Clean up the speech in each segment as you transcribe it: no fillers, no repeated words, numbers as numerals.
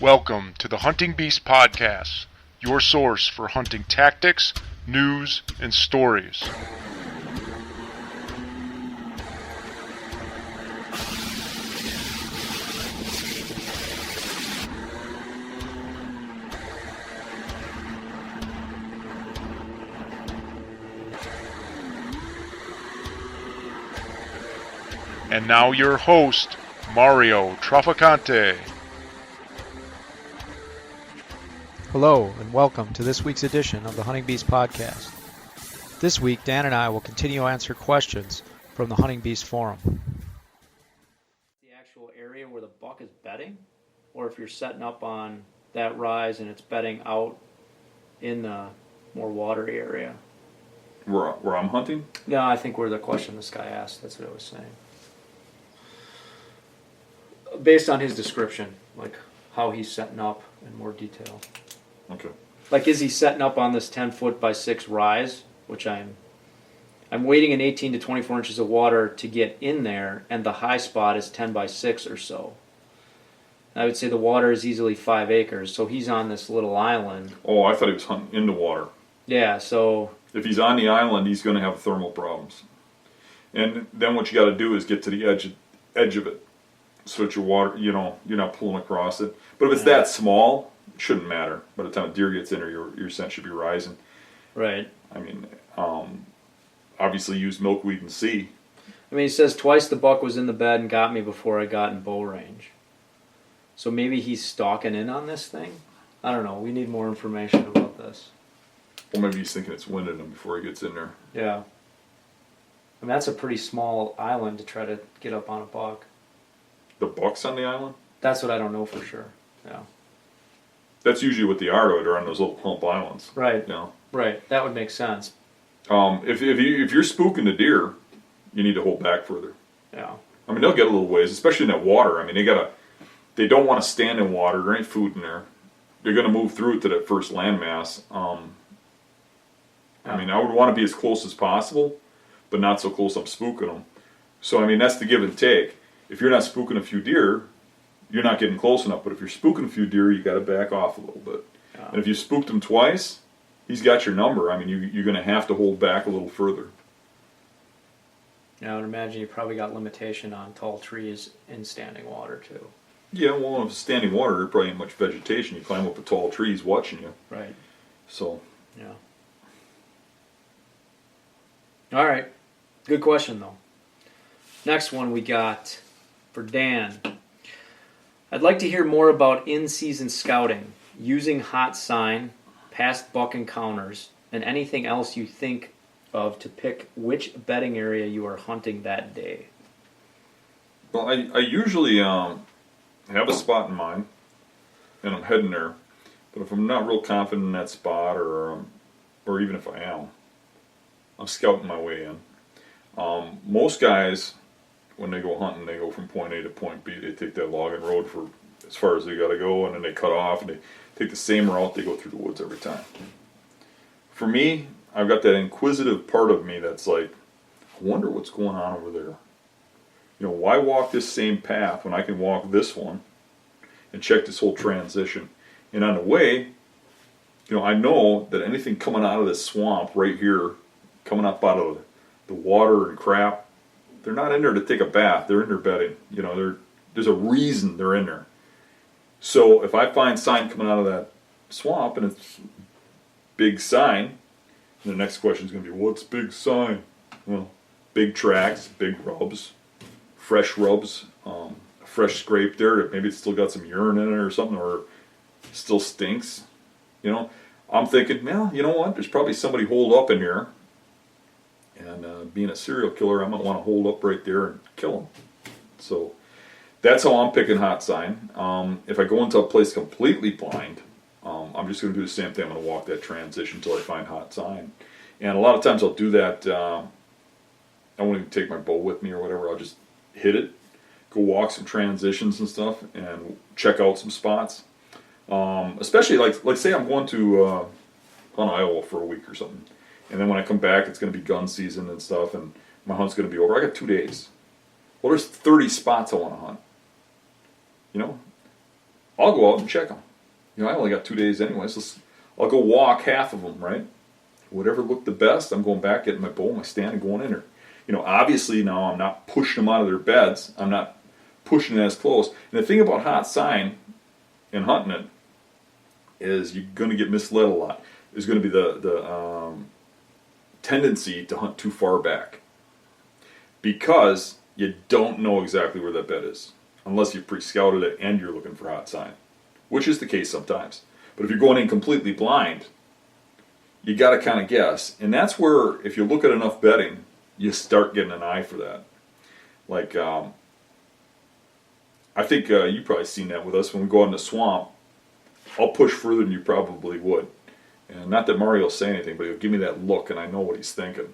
Welcome to the Hunting Beast Podcast, your source for hunting tactics, news, and stories. And now your host, Mario Traficante. Hello, and welcome to this week's edition of the Hunting Beast Podcast. This week, Dan and I will continue to answer questions from the Hunting Beast Forum. The actual area where the buck is bedding, or if you're setting up on that rise and it's bedding out in the more watery area. Where I'm hunting? No, I think where the question this guy asked, that's what I was saying. Based on his description, like how he's setting up in more detail. Okay. Like, is he setting up on this 10 foot by 6 rise, which I'm waiting in 18 to 24 inches of water to get in there, and the high spot is 10 by 6 or so. I would say the water is easily 5 acres, so he's on this little island. Oh, I thought he was hunting in the water. Yeah, so... If he's on the island, he's going to have thermal problems. And then what you got to do is get to the edge of it, so that your water, you're not pulling across it. But if it's that small, it shouldn't matter. By the time a deer gets in there, your scent should be rising. Right. I mean, obviously use milkweed and see. I mean, he says twice the buck was in the bed and got me before I got in bow range. So maybe he's stalking in on this thing? I don't know. We need more information about this. Well, maybe he's thinking it's winding him before he gets in there. Yeah. I mean, that's a pretty small island to try to get up on a buck. The buck's on the island? That's what I don't know for sure. Yeah. That's usually what they are, though. They're on those little hump islands. Right. You know? Right. That would make sense. If you're spooking the deer, you need to hold back further. Yeah. I mean, they'll get a little ways, especially in that water. I mean, they don't want to stand in water. There ain't food in there. They're going to move through it to that first landmass. I mean, I would want to be as close as possible, but not so close I'm spooking them. So, I mean, that's the give and take. If you're not spooking a few deer, you're not getting close enough. But if you're spooking a few deer, you got to back off a little bit. Yeah. And if you spooked him twice, he's got your number. I mean, you're going to have to hold back a little further. Yeah, I would imagine you probably got limitation on tall trees in standing water, too. Yeah, well, if it's standing water, there probably ain't much vegetation. You climb up a tall tree, he's watching you. Right. So. Yeah. All right. Good question, though. Next one we got for Dan. I'd like to hear more about in-season scouting, using hot sign, past buck encounters, and anything else you think of to pick which bedding area you are hunting that day. Well, I usually have a spot in mind, and I'm heading there. But if I'm not real confident in that spot, or even if I am, I'm scouting my way in. Most guys, when they go hunting, they go from point A to point B. They take that logging road for as far as they got to go, and then they cut off, and they take the same route. They go through the woods every time. For me, I've got that inquisitive part of me that's like, I wonder what's going on over there. You know, why walk this same path when I can walk this one and check this whole transition? And on the way, I know that anything coming out of this swamp right here, coming up out of the water and crap, they're not in there to take a bath. They're in there bedding. There's a reason they're in there. So if I find sign coming out of that swamp and it's big sign, the next question is going to be, what's big sign? Well, big tracks, big rubs, fresh rubs, fresh scrape there. Maybe it's still got some urine in it or something, or still stinks. I'm thinking, well, you know what? There's probably somebody holed up in here. And being a serial killer, I might want to hold up right there and kill him. So that's how I'm picking hot sign. If I go into a place completely blind, I'm just going to do the same thing. I'm going to walk that transition until I find hot sign. And a lot of times I'll do that. I won't even take my bow with me or whatever. I'll just hit it, go walk some transitions and stuff, and check out some spots. Especially like say I'm going to hunt Iowa for a week or something. And then when I come back, it's going to be gun season and stuff, and my hunt's going to be over. I got 2 days. Well, there's 30 spots I want to hunt. I'll go out and check them. I only got 2 days anyway, so I'll go walk half of them, right? Whatever looked the best, I'm going back, getting my bow, my stand, and going in there. Obviously now I'm not pushing them out of their beds. I'm not pushing it as close. And the thing about hot sign and hunting it is you're going to get misled a lot. There's going to be the tendency to hunt too far back because you don't know exactly where that bed is unless you've pre-scouted it and you're looking for hot sign, which is the case sometimes. But if you're going in completely blind, you got to kind of guess. And that's where, if you look at enough bedding, you start getting an eye for that. Like, I think you've probably seen that with us when we go out in the swamp. I'll push further than you probably would. And not that Mario will say anything, but he'll give me that look and I know what he's thinking.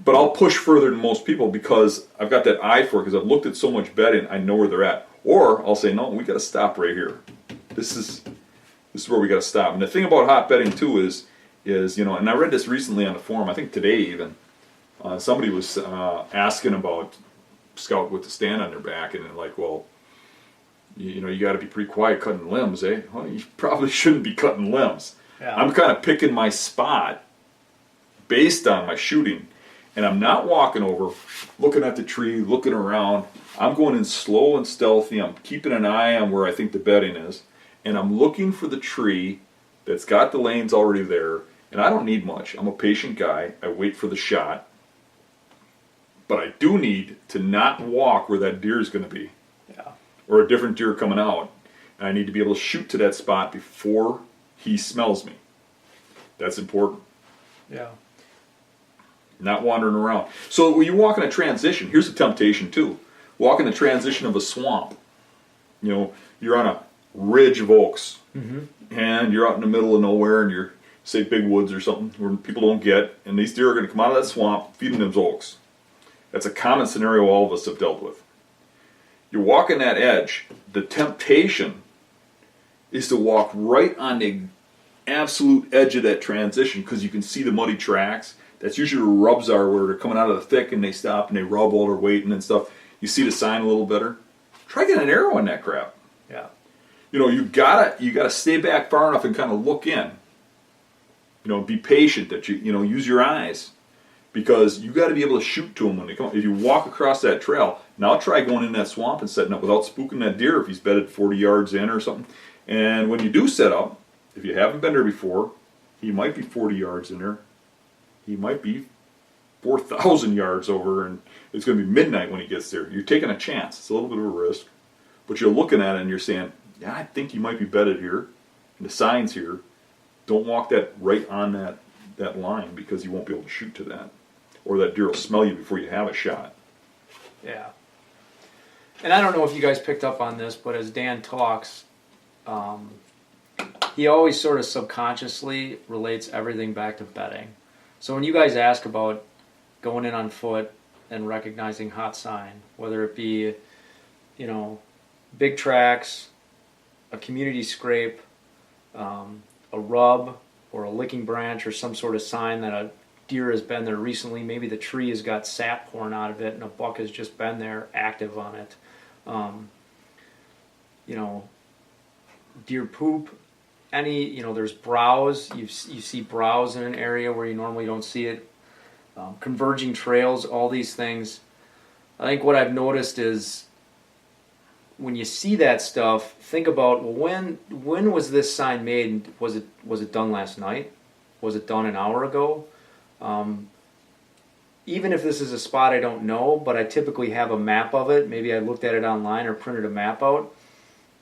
But I'll push further than most people because I've got that eye for it, because I've looked at so much bedding, I know where they're at. Or I'll say, no, we got to stop right here. This is where we got to stop. And the thing about hot bedding too is and I read this recently on the forum, I think today even, somebody was asking about scout with the stand on their back, and they're like, well, you got to be pretty quiet cutting limbs, eh? Well, you probably shouldn't be cutting limbs. Yeah. I'm kind of picking my spot based on my shooting, and I'm not walking over, looking at the tree, looking around. I'm going in slow and stealthy. I'm keeping an eye on where I think the bedding is, and I'm looking for the tree that's got the lanes already there. And I don't need much. I'm a patient guy. I wait for the shot. But I do need to not walk where that deer is going to be. Yeah. Or a different deer coming out. And I need to be able to shoot to that spot before he smells me. That's important. Yeah. Not wandering around. So when you walk in a transition, here's a temptation too. Walk in the transition of a swamp. You're on a ridge of oaks. Mm-hmm. And you're out in the middle of nowhere, and you're, say, big woods or something where people don't get, and these deer are going to come out of that swamp feeding them oaks. That's a common scenario all of us have dealt with. You're walking that edge. The temptation is to walk right on the absolute edge of that transition because you can see the muddy tracks. That's usually where rubs are, where they're coming out of the thick and they stop and they rub all their weight and stuff. You see the sign a little better. Try getting an arrow in that crap. Yeah. You gotta stay back far enough and kind of look in. Be patient. That use your eyes, because you got to be able to shoot to them when they come. If you walk across that trail, now try going in that swamp and setting up without spooking that deer if he's bedded 40 yards in or something. And when you do set up, if you haven't been there before, he might be 40 yards in there. He might be 4,000 yards over, and it's going to be midnight when he gets there. You're taking a chance. It's a little bit of a risk, but you're looking at it and you're saying, yeah, I think he might be bedded here, and the sign's here. Don't walk that right on that line, because you won't be able to shoot to that, or that deer will smell you before you have a shot. Yeah. And I don't know if you guys picked up on this, but as Dan talks, he always sort of subconsciously relates everything back to bedding. So when you guys ask about going in on foot and recognizing hot sign, whether it be, big tracks, a community scrape, a rub, or a licking branch, or some sort of sign that a deer has been there recently. Maybe the tree has got sap pouring out of it and a buck has just been there active on it. Deer poop, there's browse. You see browse in an area where you normally don't see it. Converging trails, all these things. I think what I've noticed is when you see that stuff, think about, well, when was this sign made? Was it done last night? Was it done an hour ago? Even if this is a spot I don't know, but I typically have a map of it. Maybe I looked at it online or printed a map out.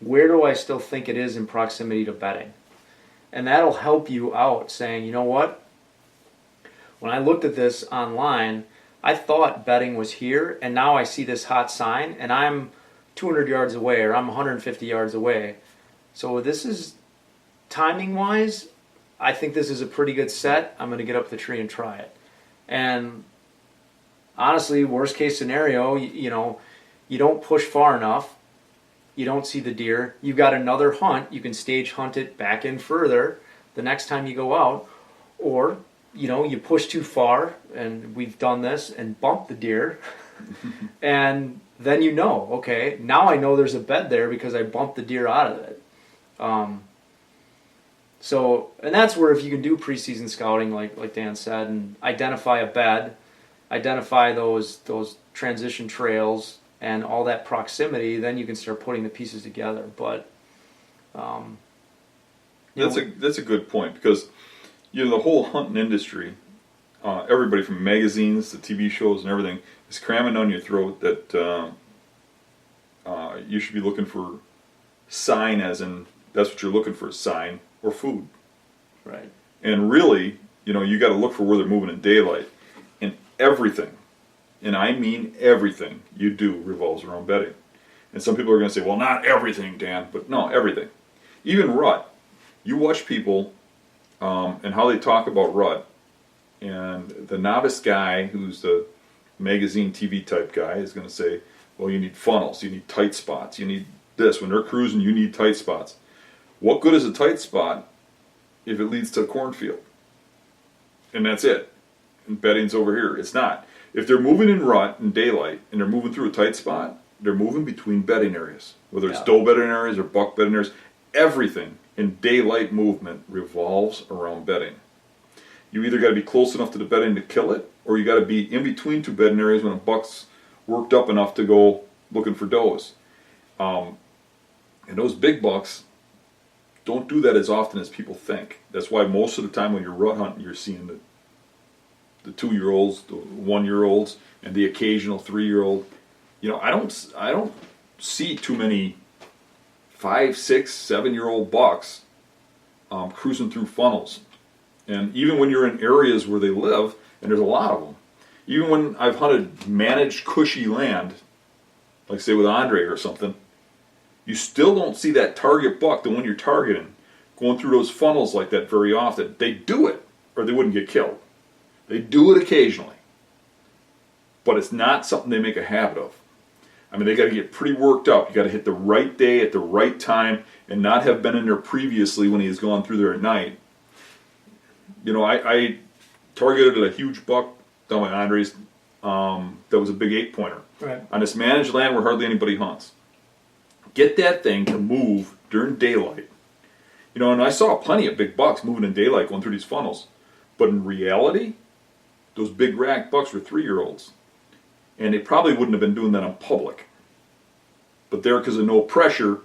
Where do I still think it is in proximity to bedding? And that'll help you out, saying, you know what? When I looked at this online, I thought bedding was here, and now I see this hot sign, and I'm 200 yards away, or I'm 150 yards away. So this is, timing-wise, I think this is a pretty good set. I'm going to get up the tree and try it. And honestly, worst case scenario, you don't push far enough. You don't see the deer. You've got another hunt. You can stage hunt it back in further the next time you go out. Or, you push too far, and we've done this, and bump the deer. And then okay, now I know there's a bed there because I bumped the deer out of it. And that's where if you can do preseason scouting, like Dan said, and identify a bed, identify those transition trails and all that proximity, then you can start putting the pieces together. But that's a good point, because the whole hunting industry, everybody from magazines to TV shows and everything is cramming down your throat that you should be looking for sign, as in that's what you're looking for, sign or food. Right. And really, you got to look for where they're moving in daylight. And everything, and I mean everything you do revolves around bedding. And some people are going to say, well, not everything, Dan, but no, everything. Even rut. You watch people and how they talk about rut, and the novice guy who's the magazine TV type guy is going to say, well, you need funnels, you need tight spots, you need this. When they're cruising, you need tight spots. What good is a tight spot if it leads to a cornfield? And that's it. And bedding's over here. It's not. If they're moving in rut in daylight and they're moving through a tight spot, they're moving between bedding areas. Whether it's doe bedding areas or buck bedding areas, everything in daylight movement revolves around bedding. You either got to be close enough to the bedding to kill it, or you got to be in between two bedding areas when a buck's worked up enough to go looking for does. And those big bucks don't do that as often as people think. That's why most of the time when you're rut hunting, you're seeing the 2-year-olds, the 1-year-olds, and the occasional 3-year-old. I don't see too many 5, 6, 7-year-old bucks cruising through funnels. And even when you're in areas where they live, and there's a lot of them, even when I've hunted managed cushy land, like say with Andre or something, you still don't see that target buck, the one you're targeting, going through those funnels like that very often. They do it, or they wouldn't get killed. They do it occasionally. But it's not something they make a habit of. I mean, they got to get pretty worked up. You got to hit the right day at the right time and not have been in there previously when he has gone through there at night. I targeted a huge buck down by Andre's that was a big 8-pointer. Right. On this managed land where hardly anybody hunts. Get that thing to move during daylight. And I saw plenty of big bucks moving in daylight going through these funnels. But in reality, those big rack bucks were 3-year-olds. And they probably wouldn't have been doing that in public. But there, because of no pressure,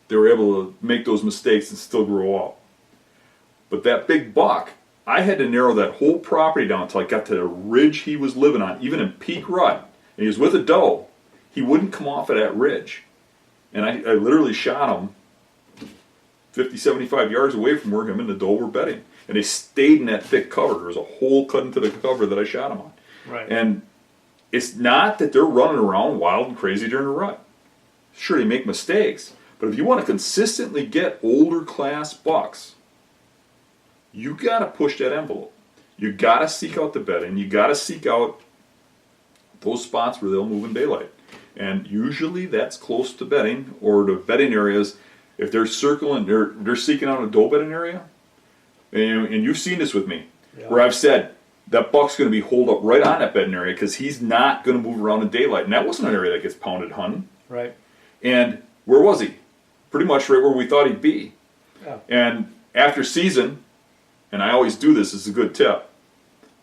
they were able to make those mistakes and still grow up. But that big buck, I had to narrow that whole property down until I got to the ridge he was living on, even in peak rut. And he was with a doe. He wouldn't come off of that ridge. And I literally shot him 50, 75 yards away from where him and the doe were bedding. And they stayed in that thick cover. There was a hole cut into the cover that I shot him on. Right. And it's not that they're running around wild and crazy during a rut. Sure, they make mistakes. But if you want to consistently get older class bucks, you got to push that envelope. You got to seek out the bedding. You got to seek out those spots where they'll move in daylight. And usually that's close to bedding, or the bedding areas. If they're circling, they're seeking out a doe bedding area. And you've seen this with me, where I've said that buck's going to be holed up right on that bedding area because he's not going to move around in daylight. And that wasn't an area that gets pounded hunting. Right. And where was he? Pretty much right where we thought he'd be. Yeah. And after season, and I always do this, it's a good tip,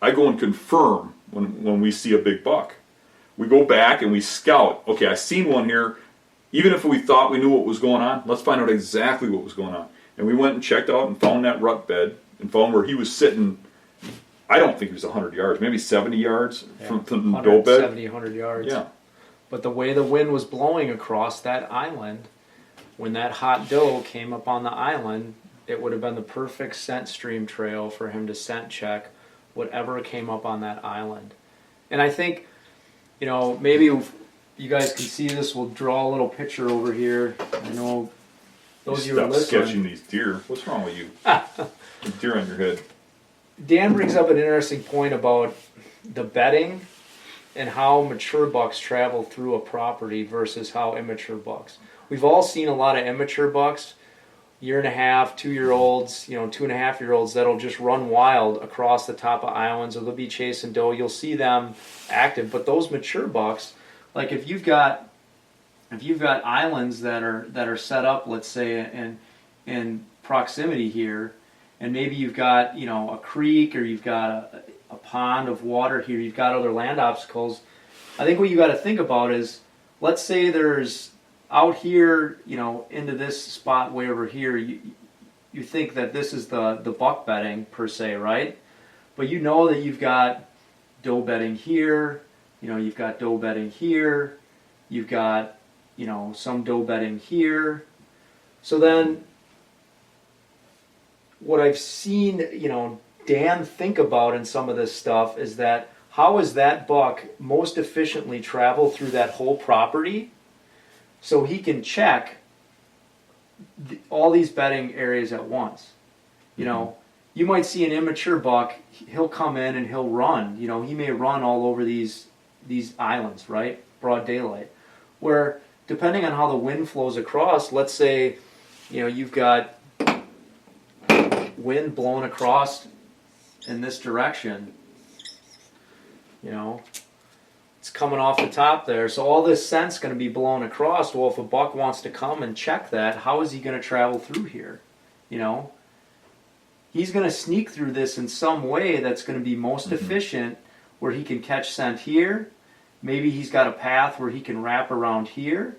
I go and confirm when we see a big buck. We go back and we scout. Okay, I seen one here. Even if we thought we knew what was going on, let's find out exactly what was going on. And we went and checked out and found that rut bed and found where he was sitting. I don't think it was 100 yards, maybe 70 yards from the doe bed. 70, 100 yards. Yeah. But the way the wind was blowing across that island, when that hot doe came up on the island, it would have been the perfect scent stream trail for him to scent check whatever came up on that island. And I think, maybe you guys can see this. We'll draw a little picture over here. I know those of you who are listening. Sketching these deer. What's wrong with you? Deer on your head. Dan brings up an interesting point about the bedding and how mature bucks travel through a property versus how immature bucks. We've all seen a lot of immature bucks, 1.5, 2-year-olds, 2.5-year-olds that'll just run wild across the top of islands, or they'll be chasing doe. You'll see them active, but those mature bucks, like if you've got islands that are set up, let's say in proximity here, and maybe you've got a creek or you've got a pond of water here, you've got other land obstacles. I think what you got to think about is, let's say there's out here, into this spot way over here, you think that this is the buck bedding per se, right? But you know that you've got doe bedding here, you've got doe bedding here, you've got, some doe bedding here. So then what I've seen, Dan think about in some of this stuff is that how is that buck most efficiently travel through that whole property so he can check all these bedding areas at once. You might see an immature buck, he'll come in and he'll run. He may run all over these islands, right? Broad daylight. Where, depending on how the wind flows across, let's say, you've got wind blowing across in this direction, it's coming off the top there, so all this scent's going to be blown across. Well, if a buck wants to come and check that, how is he going to travel through here? He's going to sneak through this in some way that's going to be most efficient, where he can catch scent here. Maybe he's got a path where he can wrap around here,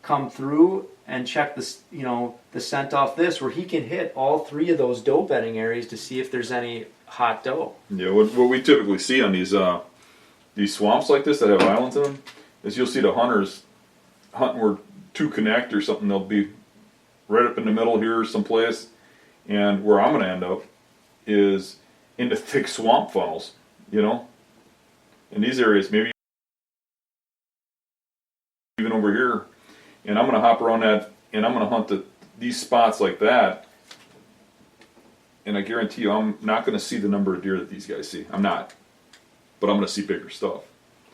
come through and check the scent off this, where he can hit all three of those doe bedding areas to see if there's any hot doe. Yeah, what we typically see on these swamps like this that have islands in them is you'll see the hunters hunting where two connect or something. They'll be right up in the middle here someplace, and where I'm going to end up is into thick swamp funnels, in these areas, maybe even over here, and I'm going to hop around that, and I'm going to hunt these spots like that, and I guarantee you I'm not going to see the number of deer that these guys see. I'm not. But I'm going to see bigger stuff.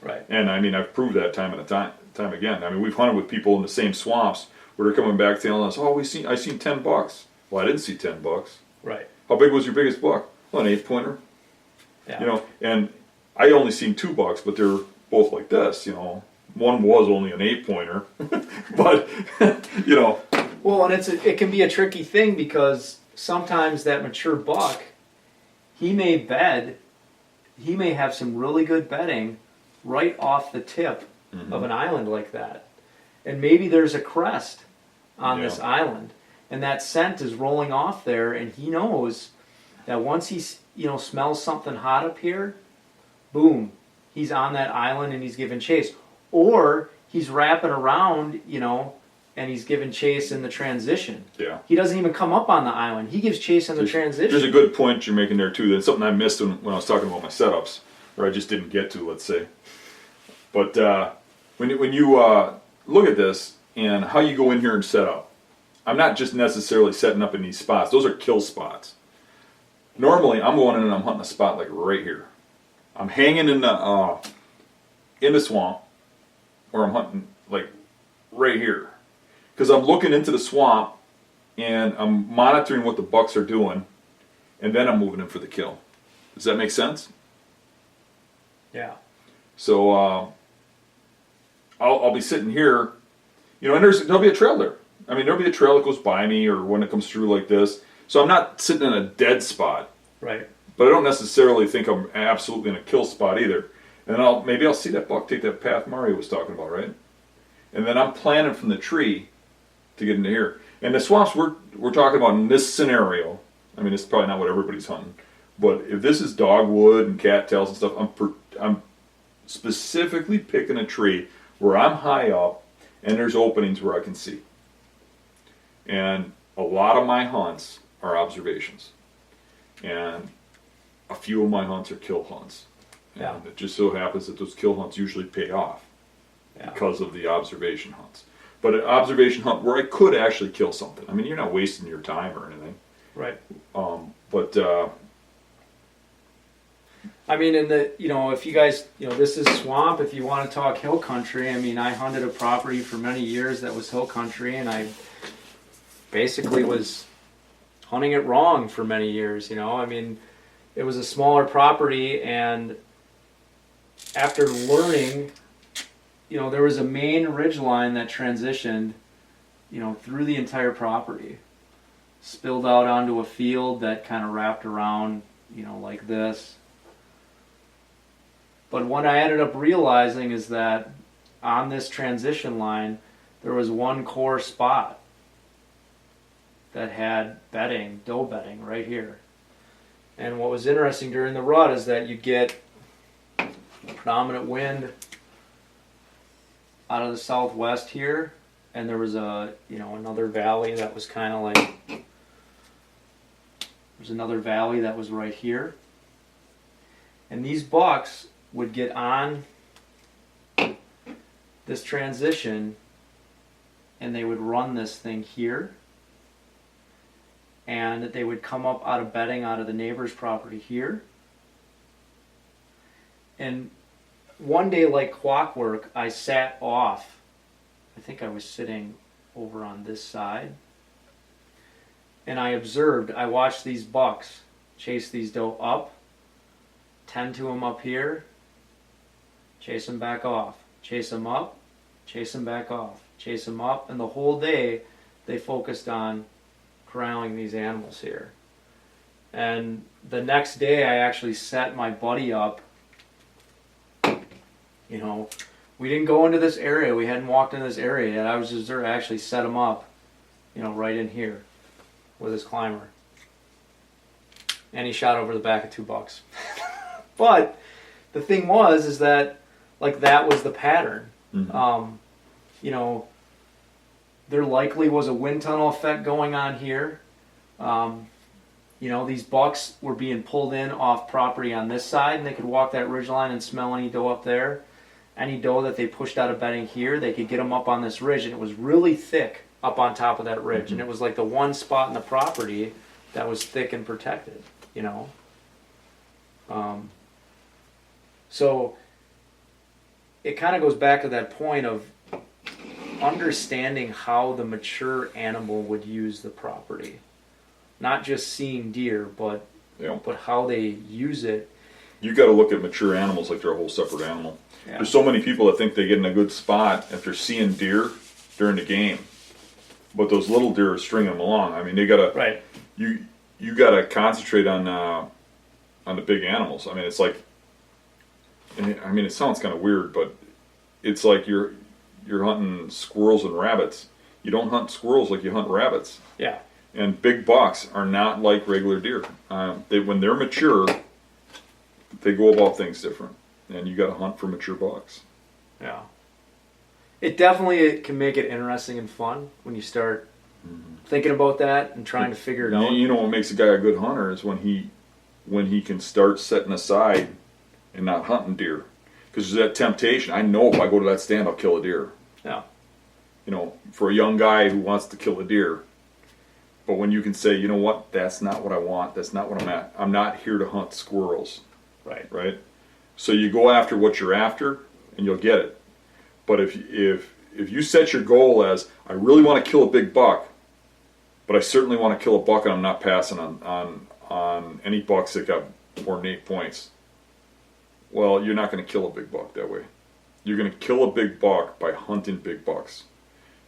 Right. And I've proved that time and time again. We've hunted with people in the same swamps where they're coming back telling us, "Oh, I seen 10 bucks." Well, I didn't see 10 bucks. Right. How big was your biggest buck? Well, an 8-pointer. Yeah. And I only seen 2 bucks, but they're both like this. One was only an 8-pointer, but Well, and it can be a tricky thing, because sometimes that mature buck, he may have some really good bedding right off the tip of an island like that. And maybe there's a crest on this island, and that scent is rolling off there, and he knows that once he smells something hot up here, boom, he's on that island and he's giving chase. Or he's wrapping around, and he's giving chase in the transition. Yeah. He doesn't even come up on the island. He gives chase in the transition. There's a good point you're making there too. That's something I missed when I was talking about my setups, or I just didn't get to, let's say. But when you look at this and how you go in here and set up, I'm not just necessarily setting up in these spots. Those are kill spots. Normally, I'm going in and I'm hunting a spot like right here. I'm hanging in the swamp, or I'm hunting like right here. Because I'm looking into the swamp and I'm monitoring what the bucks are doing, and then I'm moving in for the kill. Does that make sense? Yeah. So I'll be sitting here, and there'll be a trail there. There'll be a trail that goes by me, or when it comes through like this. So I'm not sitting in a dead spot. Right. But I don't necessarily think I'm absolutely in a kill spot either. And then maybe I'll see that buck take that path Mario was talking about, right? And then I'm planning from the tree to get into here. And the swamps we're talking about in this scenario, it's probably not what everybody's hunting, but if this is dogwood and cattails and stuff, I'm specifically picking a tree where I'm high up and there's openings where I can see. And a lot of my hunts are observations. And a few of my hunts are kill hunts. And it just so happens that those kill hunts usually pay off because of the observation hunts. But an observation hunt where I could actually kill something. You're not wasting your time or anything. Right. If you guys, this is swamp. If you want to talk hill country, I hunted a property for many years that was hill country, and I basically was hunting it wrong for many years. It was a smaller property, and after learning there was a main ridge line that transitioned, through the entire property, spilled out onto a field that kind of wrapped around, like this. But what I ended up realizing is that on this transition line, there was one core spot that had doe bedding right here. And what was interesting during the rut is that you get predominant wind out of the southwest here, and there was another valley that was kind of like, there's another valley that was right here. And these bucks would get on this transition and they would run this thing here, and they would come up out of bedding out of the neighbor's property here. And one day, like clockwork, I sat off. I think I was sitting over on this side, and I watched these bucks chase these doe up, tend to them up here, chase them back off, chase them up, chase them back off, chase them up, and the whole day they focused on corralling these animals here. And the next day I actually set my buddy up. We didn't go into this area, we hadn't walked into this area yet. I was just there to actually set him up, right in here with his climber. And he shot over the back of 2 bucks. But the thing is that, like, that was the pattern. Mm-hmm. There likely was a wind tunnel effect going on here. These bucks were being pulled in off property on this side, and they could walk that ridgeline and smell any doe up there. Any doe that they pushed out of bedding here, they could get them up on this ridge, and it was really thick up on top of that ridge. Mm-hmm. And it was like the one spot in the property that was thick and protected, So it kind of goes back to that point of understanding how the mature animal would use the property. Not just seeing deer, but how they use it. You got to look at mature animals like they're a whole separate animal. Yeah. There's so many people that think they get in a good spot if they're seeing deer during the game, but those little deer are stringing them along. I mean, they gotta you gotta concentrate on the big animals. I mean, it's like, it sounds kind of weird, but it's like you're hunting squirrels and rabbits. You don't hunt squirrels like you hunt rabbits. Yeah. And big bucks are not like regular deer. When they're mature, they go about things different, and you got to hunt for mature bucks. Yeah. It definitely can make it interesting and fun when you start thinking about that and trying to figure it out. You know what makes a guy a good hunter is when he can start setting aside and not hunting deer. Because there's that temptation. I know if I go to that stand, I'll kill a deer. Yeah. For a young guy who wants to kill a deer. But when you can say, you know what, that's not what I want. That's not what I'm at. I'm not here to hunt squirrels. Right. So you go after what you're after, and you'll get it. But if you set your goal as, I really want to kill a big buck, but I certainly want to kill a buck, and I'm not passing on any bucks that got more than 8 points. Well, you're not going to kill a big buck that way. You're going to kill a big buck by hunting big bucks.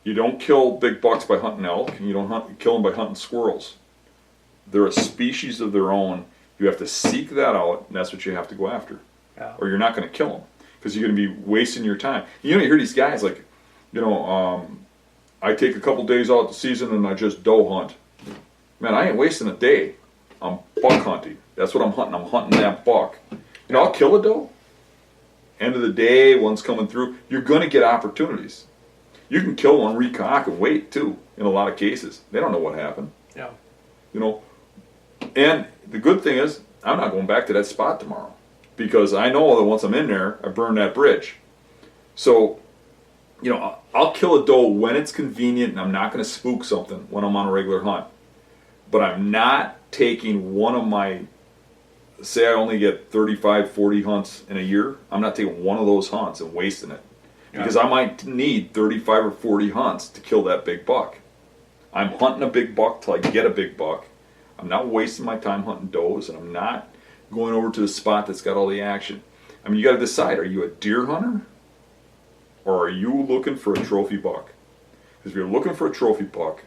You don't kill big bucks by hunting elk, and you don't kill them by hunting squirrels. They're a species of their own. You have to seek that out, and that's what you have to go after. Yeah. Or you're not going to kill them, because you're going to be wasting your time. You hear these guys like, I take a couple days out the season and I just doe hunt. Man, I ain't wasting a day. I'm buck hunting. That's what I'm hunting. I'm hunting that buck. I'll kill a doe. End of the day, one's coming through. You're going to get opportunities. You can kill one, recock, and wait too. In a lot of cases, they don't know what happened. Yeah. And the good thing is, I'm not going back to that spot tomorrow, because I know that once I'm in there, I burn that bridge. So, I'll kill a doe when it's convenient, and I'm not going to spook something when I'm on a regular hunt. But I'm not taking one of my, say I only get 35, 40 hunts in a year, I'm not taking one of those hunts and wasting it. Because I might need 35 or 40 hunts to kill that big buck. I'm hunting a big buck till I get a big buck. I'm not wasting my time hunting does, and I'm not going over to the spot that's got all the action. I mean, you got to decide, are you a deer hunter or are you looking for a trophy buck? Because if you're looking for a trophy buck,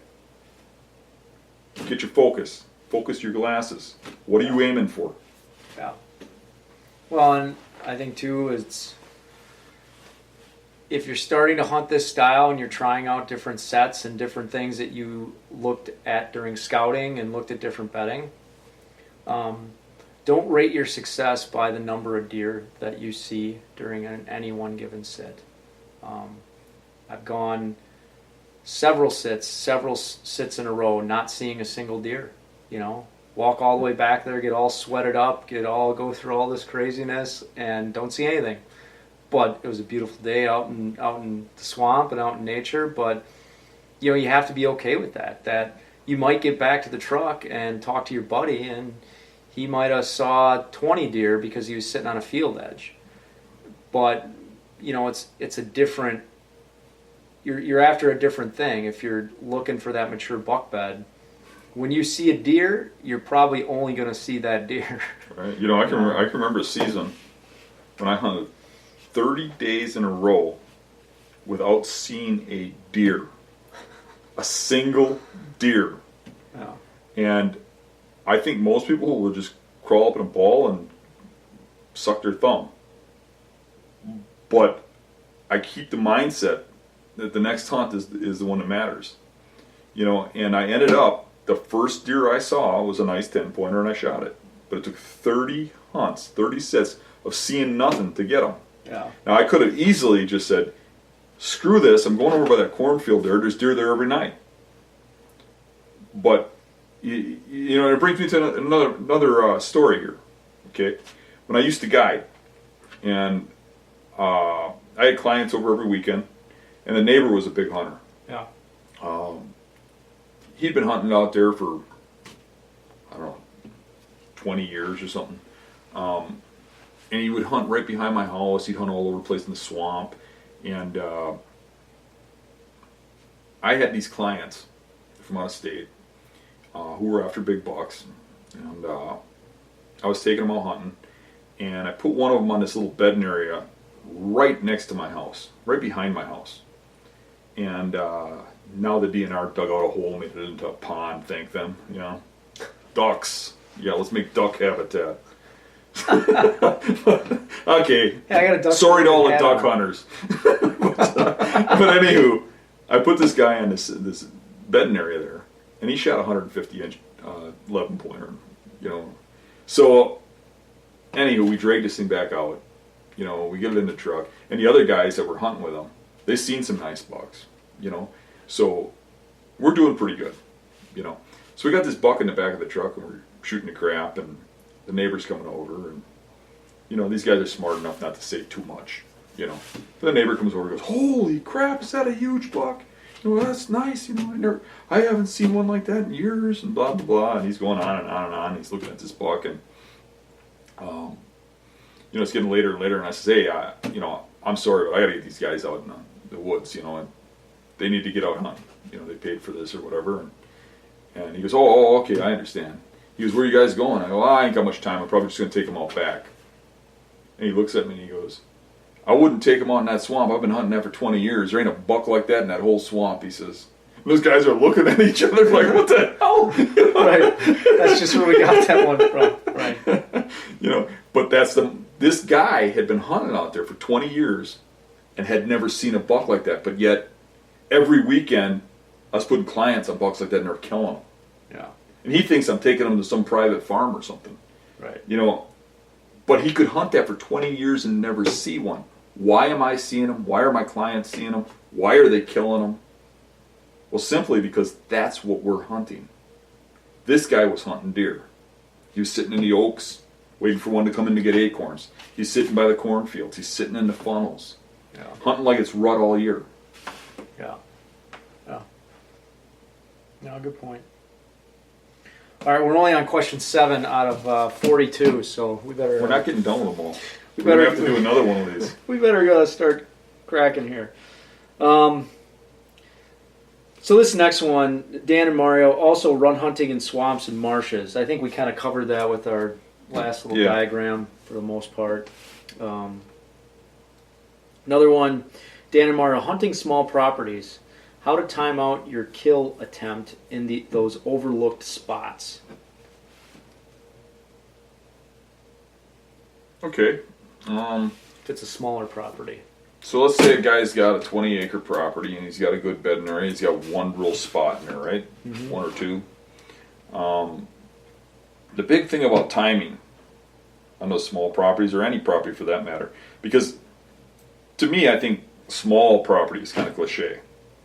get your focus. Focus your glasses. What are you aiming for? Yeah. Well, and I think too, it's if you're starting to hunt this style and you're trying out different sets and different things that you looked at during scouting and looked at different bedding, don't rate your success by the number of deer that you see during any one given sit. I've gone several sits in a row not seeing a single deer. You know, walk all the way back there, get all sweated up, go through all this craziness, and don't see anything. But it was a beautiful day out in the swamp and out in nature. But you know, you have to be okay with that. That you might get back to the truck and talk to your buddy, and he might have saw 20 deer because he was sitting on a field edge. But you know, it's a different. You're after a different thing if you're looking for that mature buck bed. When you see a deer, you're probably only going to see that deer. Right. You know, I can remember a season when I hunted 30 days in a row without seeing a deer, a single deer. Yeah. And I think most people will just crawl up in a ball and suck their thumb. But I keep the mindset that the next hunt is the one that matters. You know, and I ended up, the first deer I saw was a nice 10-pointer and I shot it. But it took 30 hunts, 30 sets of seeing nothing to get him. Yeah. Now I could have easily just said, screw this, I'm going over by that cornfield there, there's deer there every night. But, you know, it brings me to another story here, okay? When I used to guide, and I had clients over every weekend, and the neighbor was a big hunter. Yeah. He'd been hunting out there for, I don't know, 20 years or something. And he would hunt right behind my house. He'd hunt all over the place in the swamp. And I had these clients from out of state who were after big bucks. And I was taking them out hunting. And I put one of them on this little bedding area right next to my house, right behind my house. And now the DNR dug out a hole and made it into a pond, thank them, you know. Ducks. Yeah, let's make duck habitat. Okay. Yeah, I got a duck. Sorry to all the duck hunters. But anywho, I put this guy on this bedding area there, and he shot a 150-inch 11-pointer, you know. So, anywho, we dragged this thing back out. You know, we get it in the truck, and the other guys that were hunting with him, they seen some nice bucks, you know. So we're doing pretty good, you know. So we got this buck in the back of the truck, and we're shooting the crap, and the neighbor's coming over, and you know, these guys are smart enough not to say too much, you know. But the neighbor comes over and goes, "Holy crap, is that a huge buck? You know, that's nice, you know, I haven't seen one like that in years," and blah, blah, blah. And he's going on and on and on. He's looking at this buck, and you know, it's getting later and later, and I say, "Hey, you know, I'm sorry, but I got to get these guys out in the woods, you know, and they need to get out hunting. You know, they paid for this or whatever." And he goes, oh, okay, I understand. He goes, "Where are you guys going?" I go, "I ain't got much time. I'm probably just going to take them all back." And he looks at me and he goes, "I wouldn't take them out in that swamp. I've been hunting that for 20 years. There ain't a buck like that in that whole swamp," he says. And those guys are looking at each other like, what the hell? Right. That's just where we got that one from. Right. You know, but this guy had been hunting out there for 20 years and had never seen a buck like that. But yet, every weekend, I was putting clients on bucks like that and they're killing them. Yeah. And he thinks I'm taking him to some private farm or something. Right. You know, but he could hunt that for 20 years and never see one. Why am I seeing them? Why are my clients seeing them? Why are they killing them? Well, simply because that's what we're hunting. This guy was hunting deer. He was sitting in the oaks, waiting for one to come in to get acorns. He's sitting by the cornfields. He's sitting in the funnels. Yeah. Hunting like it's rut all year. Yeah. Yeah. No, good point. All right, we're only on question 7 out of 42, so we better. We're not getting done with them all. We We're going better to have to do another one of these. We better start cracking here. So this next one, Dan and Mario also run hunting in swamps and marshes. I think we kind of covered that with our last little diagram for the most part. Another one, Dan and Mara, hunting small properties, how to time out your kill attempt in those overlooked spots. Okay. If it's a smaller property. So let's say a guy's got a 20-acre property and he's got a good bedding area. He's got one real spot in there, right? Mm-hmm. One or two. The big thing about timing on those small properties, or any property for that matter, because to me, I think small property is kind of cliche.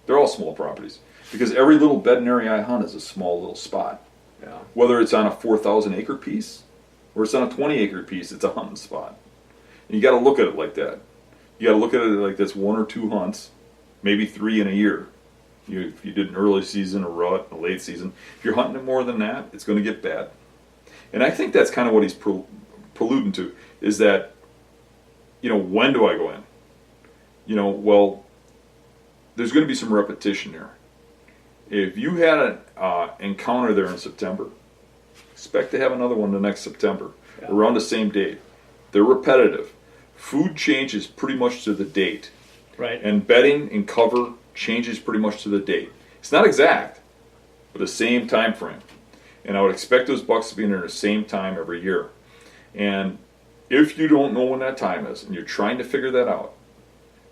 They're all small properties because every little bedding area I hunt is a small little spot. Yeah. Whether it's on a 4,000-acre piece or it's on a 20-acre piece, it's a hunting spot. And you got to look at it like that. You got to look at it like that's 1 or 2 hunts, maybe 3 in a year. If you did an early season, a rut, a late season, if you're hunting it more than that, it's going to get bad. And I think that's kind of what he's preluding to, is that, when do I go in? Well, there's going to be some repetition there. If you had an encounter there in September, expect to have another one the next September, around the same date. They're repetitive. Food changes pretty much to the date. Right. And bedding and cover changes pretty much to the date. It's not exact, but the same time frame. And I would expect those bucks to be in there at the same time every year. And if you don't know when that time is, and you're trying to figure that out,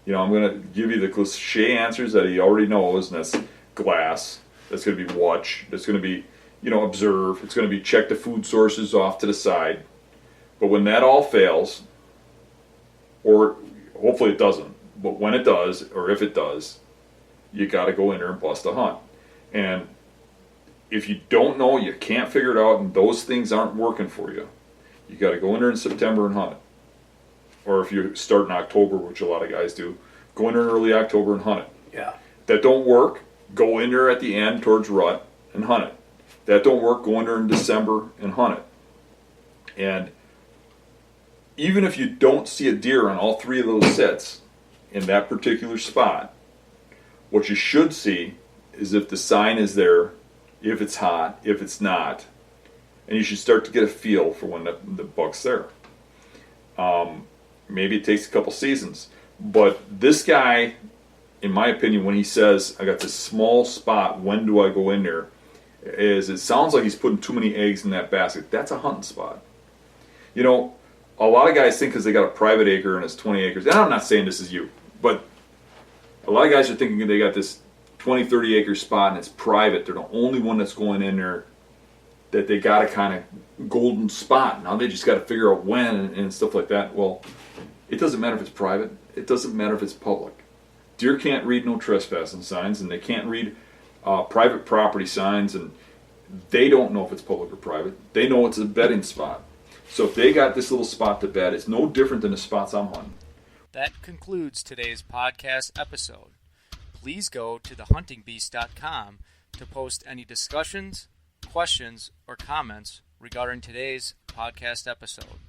I'm going to give you the cliche answers that he already knows, and that's glass, that's going to be watch, that's going to be, observe, it's going to be check the food sources off to the side. But when that all fails, or hopefully it doesn't, but when it does, or if it does, you got to go in there and bust a hunt. And if you don't know, you can't figure it out, and those things aren't working for you, you got to go in there in September and hunt it. Or if you start in October, which a lot of guys do, go in there in early October and hunt it. Yeah. That don't work, go in there at the end towards rut and hunt it. That don't work, go in there in December and hunt it. And even if you don't see a deer on all 3 of those sets in that particular spot, what you should see is if the sign is there, if it's hot, if it's not, and you should start to get a feel for when the buck's there. Maybe it takes a couple seasons, but this guy, in my opinion, when he says, I got this small spot, when do I go in there, it sounds like he's putting too many eggs in that basket. That's a hunting spot. A lot of guys think because they got a private acre and it's 20 acres, and I'm not saying this is you, but a lot of guys are thinking they got this 20, 30 acre spot and it's private. They're the only one that's going in there, that they got a kind of golden spot. Now they just got to figure out when and stuff like that. Well, it doesn't matter if it's private. It doesn't matter if it's public. Deer can't read no trespassing signs, and they can't read private property signs, and they don't know if it's public or private. They know it's a bedding spot. So if they got this little spot to bed, it's no different than the spots I'm hunting. That concludes today's podcast episode. Please go to thehuntingbeast.com to post any discussions, questions, or comments regarding today's podcast episode.